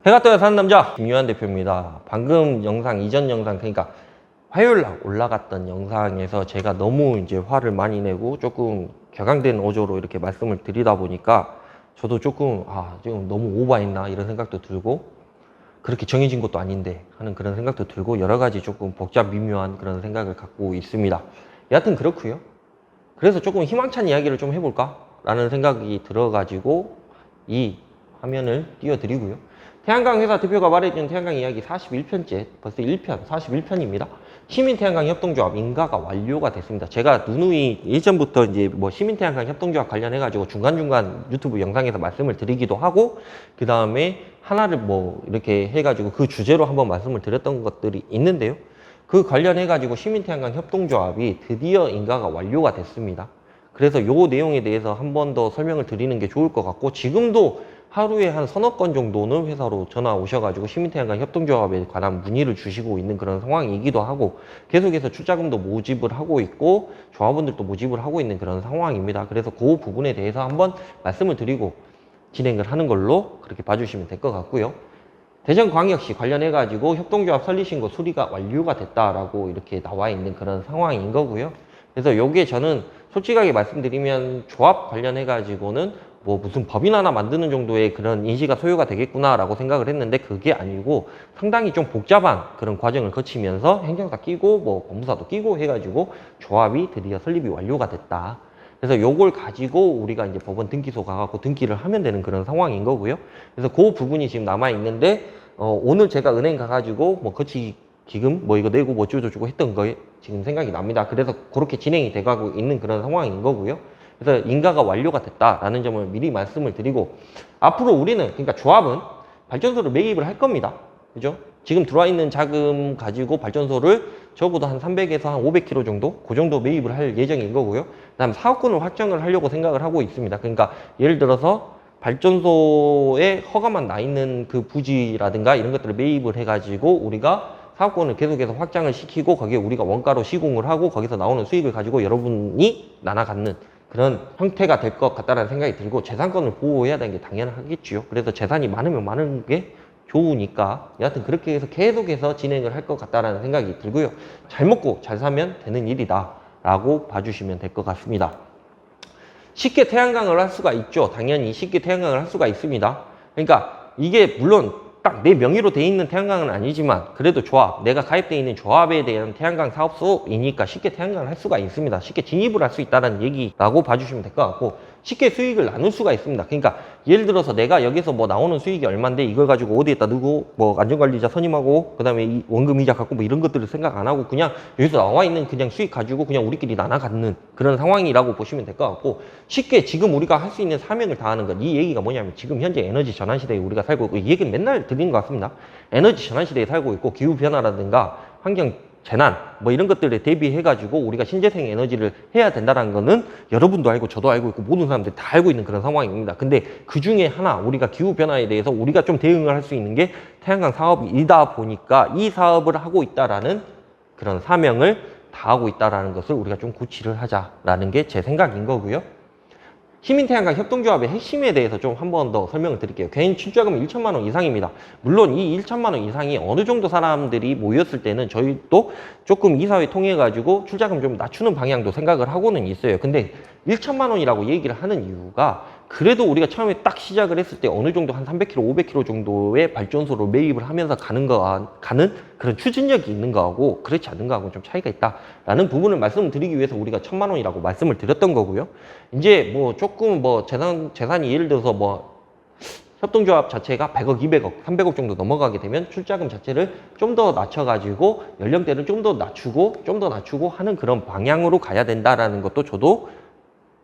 해가 떠야 사는 남자 김유한 대표입니다. 방금 영상, 이전 영상, 그러니까 화요일 날 올라갔던 영상에서 제가 너무 이제 화를 많이 내고 조금 격앙된 어조로 이렇게 말씀을 드리다 보니까 저도 조금 지금 너무 오버했나 이런 생각도 들고, 그렇게 정해진 것도 아닌데 하는 그런 생각도 들고, 여러 가지 조금 복잡 미묘한 그런 생각을 갖고 있습니다. 여하튼 그렇고요. 그래서 조금 희망찬 이야기를 좀 해볼까 라는 생각이 들어가지고 이 화면을 띄워드리고요. 태양광 회사 대표가 말해준 태양광 이야기 41편째, 벌써 1편, 41편입니다. 시민태양광 협동조합 인가가 완료가 됐습니다. 제가 누누이 예전부터 이제 뭐 시민태양광 협동조합 관련해가지고 중간중간 유튜브 영상에서 말씀을 드리기도 하고, 그 다음에 하나를 뭐 이렇게 해가지고 그 주제로 한번 말씀을 드렸던 것들이 있는데요. 그 관련해가지고 시민태양광 협동조합이 드디어 인가가 완료가 됐습니다. 그래서 요 내용에 대해서 한 번 더 설명을 드리는 게 좋을 것 같고, 지금도 하루에 한 서너 건 정도는 회사로 전화 오셔가지고 시민태양광 협동조합에 관한 문의를 주시고 있는 그런 상황이기도 하고, 계속해서 출자금도 모집을 하고 있고 조합원들도 모집을 하고 있는 그런 상황입니다. 그래서 그 부분에 대해서 한번 말씀을 드리고 진행을 하는 걸로 그렇게 봐주시면 될 것 같고요. 대전광역시 관련해가지고 협동조합 설립신고 수리가 완료가 됐다라고 이렇게 나와 있는 그런 상황인 거고요. 그래서 요게 저는 솔직하게 말씀드리면 조합 관련해가지고는 뭐 무슨 법인 하나 만드는 정도의 그런 인시가 소요가 되겠구나라고 생각을 했는데, 그게 아니고 상당히 좀 복잡한 그런 과정을 거치면서 행정사 끼고 뭐 법무사도 끼고 해가지고 조합이 드디어 설립이 완료가 됐다. 그래서 요걸 가지고 우리가 이제 법원 등기소 가갖고 등기를 하면 되는 그런 상황인 거고요. 그래서 그 부분이 지금 남아 있는데, 오늘 제가 은행 가가지고 뭐 거치 기금 뭐 이거 내고 뭐 어쩌고저쩌고 했던 거에 지금 생각이 납니다. 그래서 그렇게 진행이 돼가고 있는 그런 상황인 거고요. 그래서 인가가 완료가 됐다라는 점을 미리 말씀을 드리고, 앞으로 우리는, 그러니까 조합은 발전소를 매입을 할 겁니다. 그죠? 지금 들어와 있는 자금 가지고 발전소를 적어도 한 300에서 한 500km 정도? 그 정도 매입을 할 예정인 거고요. 그 다음 사업권을 확정을 하려고 생각을 하고 있습니다. 그러니까 예를 들어서 발전소에 허가만 나 있는 그 부지라든가 이런 것들을 매입을 해가지고 우리가 사업권을 계속해서 확장을 시키고, 거기에 우리가 원가로 시공을 하고 거기서 나오는 수익을 가지고 여러분이 나눠 갖는 그런 형태가 될 것 같다는 생각이 들고, 재산권을 보호해야 되는 게 당연하겠지요. 그래서 재산이 많으면 많은 게 좋으니까 여하튼 그렇게 해서 계속해서 진행을 할 것 같다는 생각이 들고요. 잘 먹고 잘 사면 되는 일이다 라고 봐주시면 될 것 같습니다. 쉽게 태양광을 할 수가 있죠. 당연히 쉽게 태양광을 할 수가 있습니다. 그러니까 이게 물론 딱 내 명의로 돼 있는 태양광은 아니지만, 그래도 조합, 내가 가입되어 있는 조합에 대한 태양광 사업소이니까 쉽게 태양광을 할 수가 있습니다. 쉽게 진입을 할 수 있다는 얘기라고 봐주시면 될 것 같고, 쉽게 수익을 나눌 수가 있습니다. 그러니까 예를 들어서 내가 여기서 뭐 나오는 수익이 얼만데 이걸 가지고 어디에다 넣고 뭐 안전관리자 선임하고 그 다음에 이 원금 이자 갖고 뭐 이런 것들을 생각 안 하고 그냥 여기서 나와 있는 그냥 수익 가지고 그냥 우리끼리 나눠 갖는 그런 상황이라고 보시면 될 것 같고, 쉽게 지금 우리가 할 수 있는 사명을 다하는 것, 이 얘기가 뭐냐면 지금 현재 에너지 전환 시대에 우리가 살고 있고, 이 얘기는 맨날 드리는 것 같습니다. 에너지 전환 시대에 살고 있고 기후변화라든가 환경 재난 뭐 이런 것들에 대비해 가지고 우리가 신재생 에너지를 해야 된다는 거는 여러분도 알고 저도 알고 있고 모든 사람들이 다 알고 있는 그런 상황입니다. 근데 그 중에 하나, 우리가 기후변화에 대해서 우리가 좀 대응을 할 수 있는 게 태양광 사업이다 보니까 이 사업을 하고 있다라는 그런 사명을 다하고 있다라는 것을 우리가 좀 고치를 하자라는 게 제 생각인 거고요. 시민태양광 협동조합의 핵심에 대해서 좀 한 번 더 설명을 드릴게요. 개인 출자금은 1천만 원 이상입니다. 물론 이 1천만 원 이상이 어느 정도 사람들이 모였을 때는 저희도 조금 이사회 통해 가지고 출자금 좀 낮추는 방향도 생각을 하고는 있어요. 근데 1천만 원이라고 얘기를 하는 이유가, 그래도 우리가 처음에 딱 시작을 했을 때 어느 정도 한 300km, 500km 정도의 발전소로 매입을 하면서 가는 그런 추진력이 있는 거하고 그렇지 않은 거하고는 좀 차이가 있다라는 부분을 말씀을 드리기 위해서 우리가 1천만 원이라고 말씀을 드렸던 거고요. 이제 뭐 조금 뭐 재산이 예를 들어서 뭐 협동조합 자체가 100억, 200억, 300억 정도 넘어가게 되면 출자금 자체를 좀 더 낮춰가지고 연령대를 좀 더 낮추고 하는 그런 방향으로 가야 된다라는 것도 저도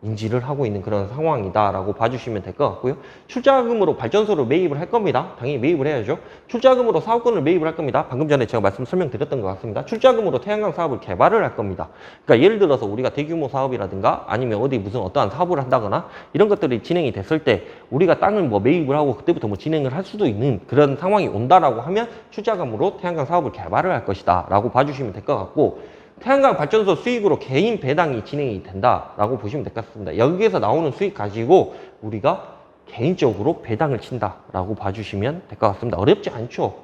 인지를 하고 있는 그런 상황이다라고 봐주시면 될 것 같고요. 출자금으로 발전소를 매입을 할 겁니다. 당연히 매입을 해야죠. 출자금으로 사업권을 매입을 할 겁니다. 방금 전에 제가 설명드렸던 것 같습니다. 출자금으로 태양광 사업을 개발을 할 겁니다. 그러니까 예를 들어서 우리가 대규모 사업이라든가 아니면 어디 무슨 어떠한 사업을 한다거나 이런 것들이 진행이 됐을 때 우리가 땅을 뭐 매입을 하고 그때부터 뭐 진행을 할 수도 있는 그런 상황이 온다라고 하면 출자금으로 태양광 사업을 개발을 할 것이다 라고 봐주시면 될 것 같고, 태양광 발전소 수익으로 개인 배당이 진행이 된다라고 보시면 될 것 같습니다. 여기에서 나오는 수익 가지고 우리가 개인적으로 배당을 친다라고 봐주시면 될 것 같습니다. 어렵지 않죠.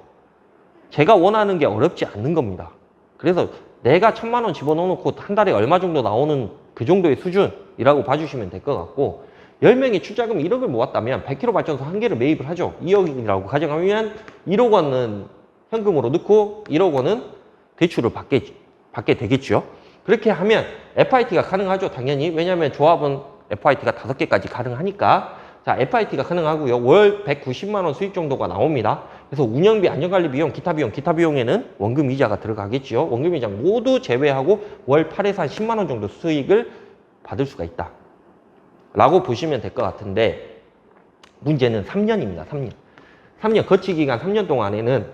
제가 원하는 게 어렵지 않는 겁니다. 그래서 내가 1,000만 원 집어넣어놓고 한 달에 얼마 정도 나오는 그 정도의 수준이라고 봐주시면 될 것 같고, 10명이 출자금 1억을 모았다면 100kW 발전소 한 개를 매입을 하죠. 2억이라고 가정하면 1억 원은 현금으로 넣고 1억 원은 대출을 받게 되겠죠. 그렇게 하면 FIT가 가능하죠. 당연히. 왜냐하면 조합은 FIT가 5개까지 가능하니까. 자, FIT가 가능하고요. 월 190만 원 수익 정도가 나옵니다. 그래서 운영비, 안전관리 비용, 기타 비용에는 원금 이자가 들어가겠죠. 원금 이자 모두 제외하고 월 8에서 한 10만 원 정도 수익을 받을 수가 있다 라고 보시면 될 것 같은데, 문제는 3년입니다. 3년 거치 기간 3년 동안에는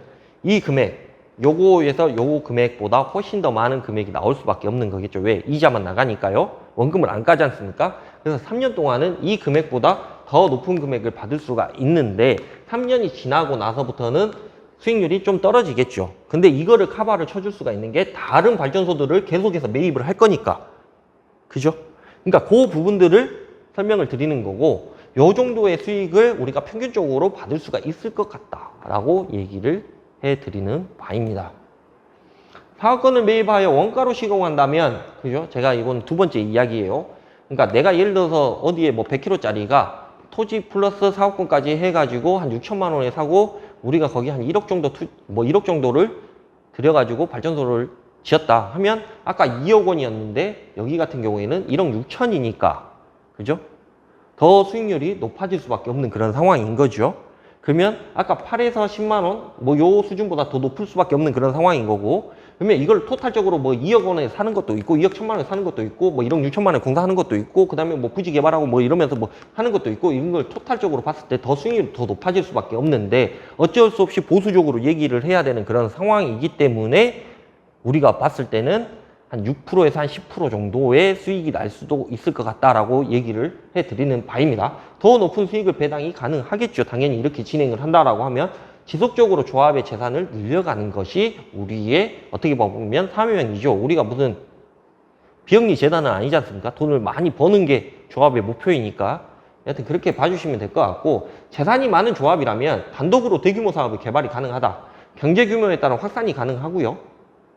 이 금액, 요거에서 요 금액보다 훨씬 더 많은 금액이 나올 수밖에 없는 거겠죠. 왜? 이자만 나가니까요. 원금을 안 까지 않습니까? 그래서 3년 동안은 이 금액보다 더 높은 금액을 받을 수가 있는데, 3년이 지나고 나서부터는 수익률이 좀 떨어지겠죠. 근데 이거를 커버를 쳐줄 수가 있는 게 다른 발전소들을 계속해서 매입을 할 거니까. 그죠? 그러니까 그 부분들을 설명을 드리는 거고, 요 정도의 수익을 우리가 평균적으로 받을 수가 있을 것 같다라고 얘기를 해드리는 바입니다. 사업권을 매입하여 원가로 시공한다면, 그죠? 제가 이건 두 번째 이야기예요. 그러니까 내가 예를 들어서 어디에 뭐 100kg짜리가 토지 플러스 사업권까지 해가지고 한 6천만 원에 사고, 우리가 거기 한 1억 정도, 1억 정도를 들여가지고 발전소를 지었다 하면, 아까 2억 원이었는데 여기 같은 경우에는 1억 6천이니까, 그죠? 더 수익률이 높아질 수밖에 없는 그런 상황인 거죠. 그러면 아까 8에서 10만 원, 뭐 요 수준보다 더 높을 수밖에 없는 그런 상황인 거고, 그러면 이걸 토탈적으로 뭐 2억 원에 사는 것도 있고, 2억 1천만 원에 사는 것도 있고, 뭐 1억 6천만 원에 공사하는 것도 있고, 그 다음에 뭐 부지 개발하고 뭐 이러면서 뭐 하는 것도 있고, 이런 걸 토탈적으로 봤을 때 더 수익률이 더 높아질 수밖에 없는데, 어쩔 수 없이 보수적으로 얘기를 해야 되는 그런 상황이기 때문에, 우리가 봤을 때는 한 6%에서 한 10% 정도의 수익이 날 수도 있을 것 같다라고 얘기를 해드리는 바입니다. 더 높은 수익을 배당이 가능하겠죠. 당연히 이렇게 진행을 한다라고 하면 지속적으로 조합의 재산을 늘려가는 것이 우리의 어떻게 보면 사명이죠. 우리가 무슨 비영리 재단은 아니지 않습니까? 돈을 많이 버는 게 조합의 목표이니까. 여하튼 그렇게 봐주시면 될 것 같고, 재산이 많은 조합이라면 단독으로 대규모 사업의 개발이 가능하다. 경제 규모에 따른 확산이 가능하고요.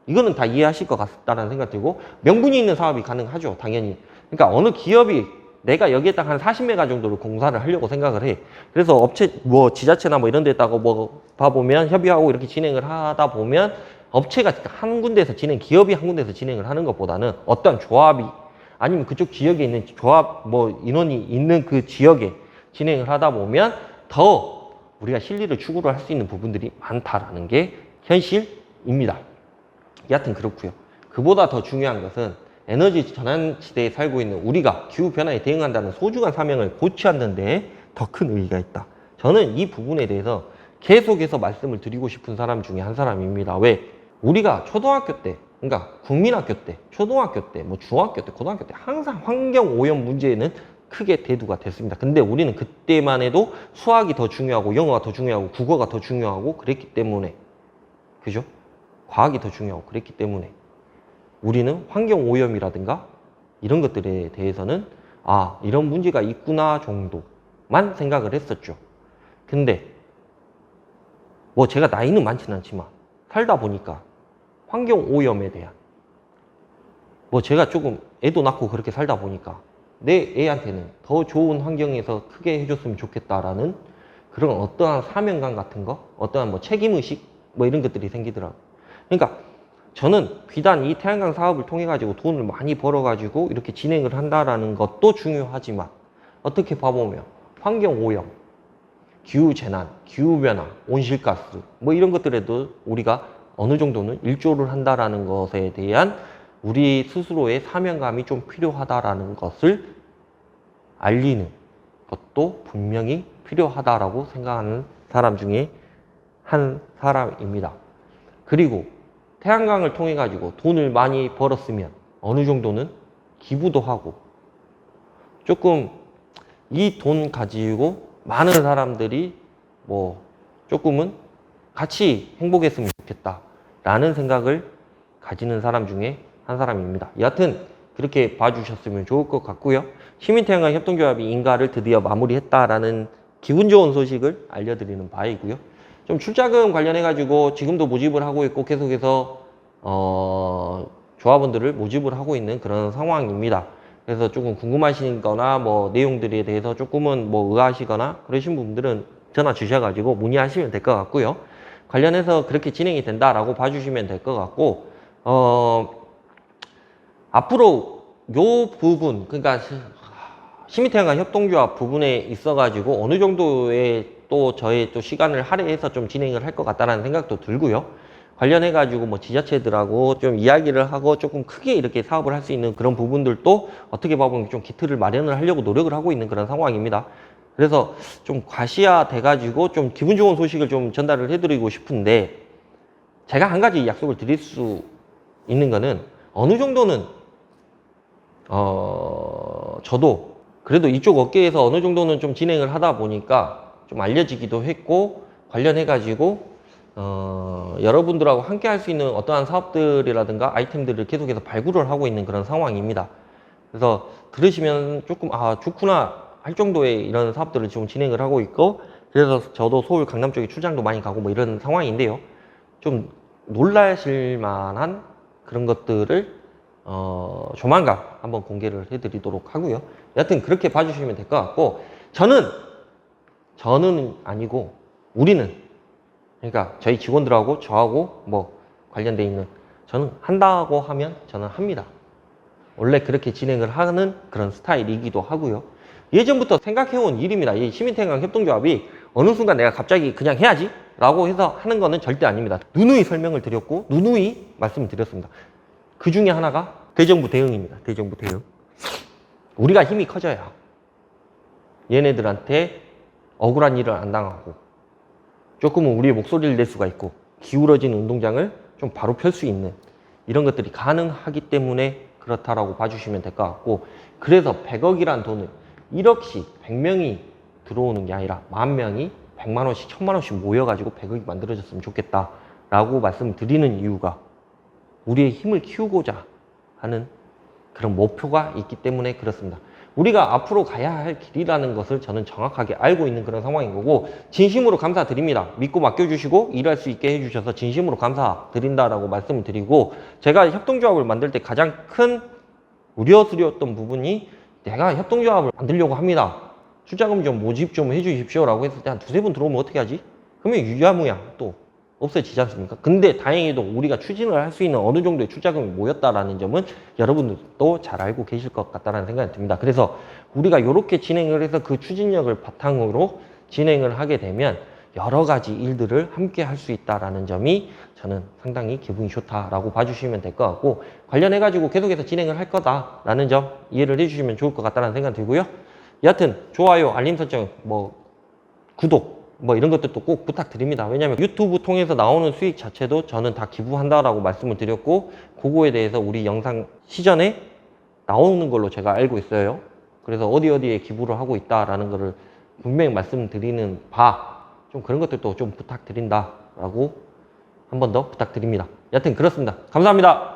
이거는 다 이해하실 것 같다는 생각 들고, 명분이 있는 사업이 가능하죠. 당연히. 그러니까 어느 기업이 내가 여기에딱 한 40메가 정도를 공사를 하려고 생각을 해. 그래서 업체, 뭐 지자체나 뭐 이런 데다가 뭐 봐보면 협의하고 이렇게 진행을 하다 보면, 업체가 한 군데에서 기업이 한 군데에서 진행을 하는 것보다는 어떤 조합이, 아니면 그쪽 지역에 있는 조합, 뭐 인원이 있는 그 지역에 진행을 하다 보면 더 우리가 실리를 추구를 할 수 있는 부분들이 많다라는 게 현실입니다. 여하튼 그렇고요. 그보다 더 중요한 것은 에너지 전환 시대에 살고 있는 우리가 기후변화에 대응한다는 소중한 사명을 고취하는 데 더 큰 의의가 있다. 저는 이 부분에 대해서 계속해서 말씀을 드리고 싶은 사람 중에 한 사람입니다. 왜? 우리가 초등학교 때, 그러니까 국민학교 때, 초등학교 때, 뭐 중학교 때, 고등학교 때 항상 환경 오염 문제에는 크게 대두가 됐습니다. 근데 우리는 그때만 해도 수학이 더 중요하고 영어가 더 중요하고 국어가 더 중요하고 그랬기 때문에, 그죠? 과학이 더 중요하고 그랬기 때문에 우리는 환경오염이라든가 이런 것들에 대해서는 아, 이런 문제가 있구나 정도만 생각을 했었죠. 근데 뭐 제가 나이는 많지는 않지만 살다 보니까 환경오염에 대한, 뭐 제가 조금 애도 낳고 그렇게 살다 보니까 내 애한테는 더 좋은 환경에서 크게 해줬으면 좋겠다라는 그런 어떠한 사명감 같은 거, 어떠한 뭐 책임의식 뭐 이런 것들이 생기더라고요. 그러니까 저는 비단 이 태양광 사업을 통해 가지고 돈을 많이 벌어 가지고 이렇게 진행을 한다라는 것도 중요하지만, 어떻게 봐보면 환경오염, 기후재난, 기후변화, 온실가스 뭐 이런 것들에도 우리가 어느 정도는 일조를 한다라는 것에 대한 우리 스스로의 사명감이 좀 필요하다라는 것을 알리는 것도 분명히 필요하다라고 생각하는 사람 중에 한 사람입니다. 그리고 태양광을 통해 가지고 돈을 많이 벌었으면 어느 정도는 기부도 하고, 조금 이 돈 가지고 많은 사람들이 뭐 조금은 같이 행복했으면 좋겠다라는 생각을 가지는 사람 중에 한 사람입니다. 여하튼 그렇게 봐주셨으면 좋을 것 같고요. 시민태양광 협동조합이 인가를 드디어 마무리했다라는 기분 좋은 소식을 알려드리는 바이고요. 좀 출자금 관련해 가지고 지금도 모집을 하고 있고 계속해서 조합원들을 모집을 하고 있는 그런 상황입니다. 그래서 조금 궁금하신 거나 뭐 내용들에 대해서 조금은 뭐 의아하시거나 그러신 분들은 전화 주셔가지고 문의하시면 될 것 같고요. 관련해서 그렇게 진행이 된다라고 봐주시면 될 것 같고, 앞으로 요 부분, 그러니까 시민태양과 협동조합 부분에 있어가지고 어느 정도의 또 저의 또 시간을 할애해서 좀 진행을 할 것 같다는 생각도 들고요. 관련해가지고 뭐 지자체들하고 좀 이야기를 하고 조금 크게 이렇게 사업을 할 수 있는 그런 부분들도 어떻게 보면 좀 기틀을 마련을 하려고 노력을 하고 있는 그런 상황입니다. 그래서 좀 과시화 돼가지고 좀 기분 좋은 소식을 좀 전달을 해드리고 싶은데, 제가 한 가지 약속을 드릴 수 있는 거는 어느 정도는 저도 그래도 이쪽 업계에서 어느 정도는 좀 진행을 하다 보니까 좀 알려지기도 했고, 관련해가지고 여러분들하고 함께 할 수 있는 어떠한 사업들이라든가 아이템들을 계속해서 발굴을 하고 있는 그런 상황입니다. 그래서 들으시면 조금 좋구나 할 정도의 이런 사업들을 지금 진행을 하고 있고, 그래서 저도 서울 강남 쪽에 출장도 많이 가고 뭐 이런 상황인데요. 좀 놀라실 만한 그런 것들을 조만간 한번 공개를 해드리도록 하고요. 여하튼 그렇게 봐주시면 될 것 같고, 저는 아니고 우리는, 그러니까 저희 직원들하고 저하고 뭐 관련돼 있는, 저는 한다고 하면 저는 합니다. 원래 그렇게 진행을 하는 그런 스타일이기도 하고요. 예전부터 생각해온 일입니다. 이 시민태양 협동조합이 어느 순간 내가 갑자기 그냥 해야지 라고 해서 하는 거는 절대 아닙니다. 누누이 설명을 드렸고 누누이 말씀을 드렸습니다. 그 중에 하나가 대정부 대응입니다. 대정부 대응. 우리가 힘이 커져야 얘네들한테 억울한 일을 안 당하고 조금은 우리의 목소리를 낼 수가 있고 기울어진 운동장을 좀 바로 펼 수 있는 이런 것들이 가능하기 때문에 그렇다라고 봐주시면 될 것 같고, 그래서 100억이란 돈을 1억씩 100명이 들어오는 게 아니라 10,000명이 100만 원씩 1,000만 원씩 모여가지고 100억이 만들어졌으면 좋겠다라고 말씀드리는 이유가 우리의 힘을 키우고자 하는 그런 목표가 있기 때문에 그렇습니다. 우리가 앞으로 가야 할 길이라는 것을 저는 정확하게 알고 있는 그런 상황인 거고, 진심으로 감사드립니다. 믿고 맡겨주시고 일할 수 있게 해주셔서 진심으로 감사드린다라고 말씀을 드리고, 제가 협동조합을 만들 때 가장 큰 우려스러웠던 부분이, 내가 협동조합을 만들려고 합니다. 출자금 좀 모집 좀 해주십시오 라고 했을 때 한 2-3분 들어오면 어떻게 하지? 그러면 유야무야 또 없어지지 않습니까? 근데 다행히도 우리가 추진을 할 수 있는 어느 정도의 출자금이 모였다라는 점은 여러분들도 잘 알고 계실 것 같다는 생각이 듭니다. 그래서 우리가 이렇게 진행을 해서 그 추진력을 바탕으로 진행을 하게 되면 여러 가지 일들을 함께 할 수 있다라는 점이 저는 상당히 기분이 좋다라고 봐주시면 될 것 같고, 관련해가지고 계속해서 진행을 할 거다라는 점 이해를 해주시면 좋을 것 같다는 생각이 들고요. 여하튼 좋아요, 알림 설정, 뭐 구독 뭐 이런 것들도 꼭 부탁드립니다. 왜냐하면 유튜브 통해서 나오는 수익 자체도 저는 다 기부한다라고 말씀을 드렸고, 그거에 대해서 우리 영상 시전에 나오는 걸로 제가 알고 있어요. 그래서 어디에 기부를 하고 있다라는 거를 분명히 말씀드리는 좀 그런 것들도 좀 부탁드린다라고 한 번 더 부탁드립니다. 여하튼 그렇습니다. 감사합니다.